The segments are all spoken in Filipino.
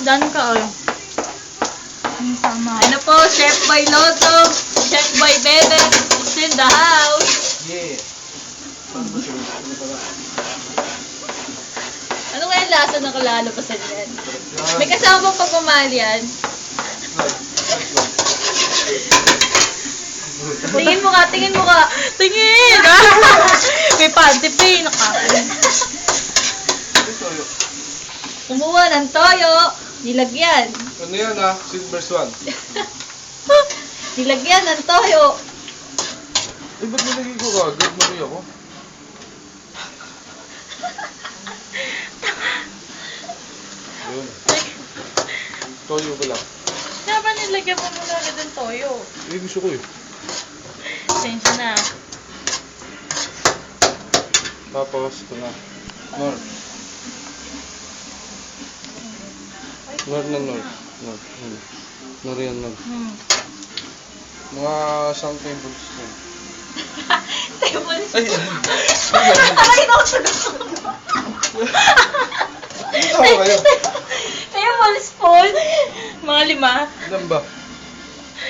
Dan ka, oy. Sama. Ano po, Chef by Lotto, Chef by Bebe, is in the house. Yeah. Paano ba siya? Ano pala? Ano kaya lasa ng kalalabasan yan? May kasama bang pagmamahal yan? Tingin mo ka, tingin mo ka. Tingin! May panty pa eh, nakakain. Kumuha ng toyo, nilagyan. Ano yan ah? Silver Swan. Nilagyan ng toyo. Eh, ba't nilagay ko ka? Agad mali ako. Yun. Toyo ba lang? Kaya ba nilagyan mo muna agad ng toyo? Eh, gusto ko eh. Sensya na. Tapos, ito na. Nor. Nor na nor. Nor. Nor yan, nor. Mga isang tablespoon. Tablespoon. Ay! Aray, nakusagot ko. Ano tama kayo? Tablespoon. Mga 5. Ilan ba?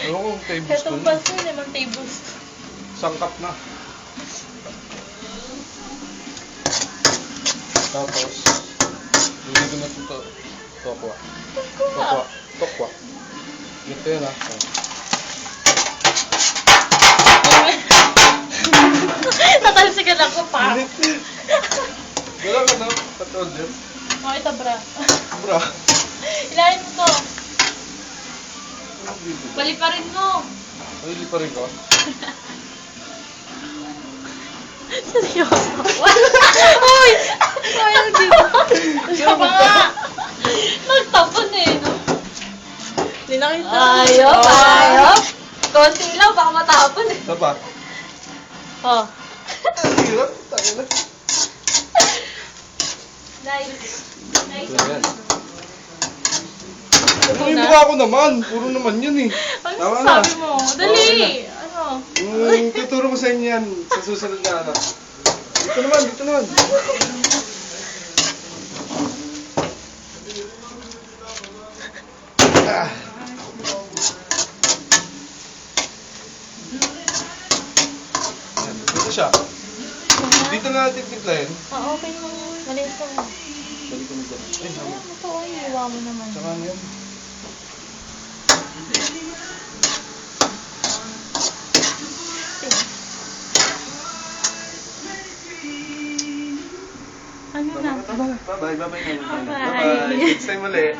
Ewan ko, tablespoon. Itong baso, 5 tablespoon. Sangkap na. Tapos, hindi ko na ito. Tokwa. Tokwa. Tokwa. Ito yun ah. Natalsikan ako pa. Wala ka na. Patol din. Oh, ito bra. Bra. Ilahin mo to. Paliparin mo. Ay, hindi pa rin ko. Seryoso. Uy! Sayang dito. Siya pa nga. Nagtapon eh, no? Hindi nakita. Ayop, ayop. Konti lang, baka matapon eh. Saba? Oh. Ang hirap. Tayo na. Nice. Nice. Ito yan. Ano yung mukha ko naman? Puro naman yun eh. Ano Tama na. sabi mo? Dali! Ano? Tuturo ko sa inyo yan sa susunod na anak. Dito naman, dito naman. Ah. Yan, dito siya. Dito na natin tiklayin. Ah, okay mo. Maliit ka mo. Balik ko na dyan. Ay, Ano ito? Ay, iwa mo naman. saka ano yan? Ano na? Bye-bye. Bye-bye. Bye-bye. Bye-bye. Next time ulit.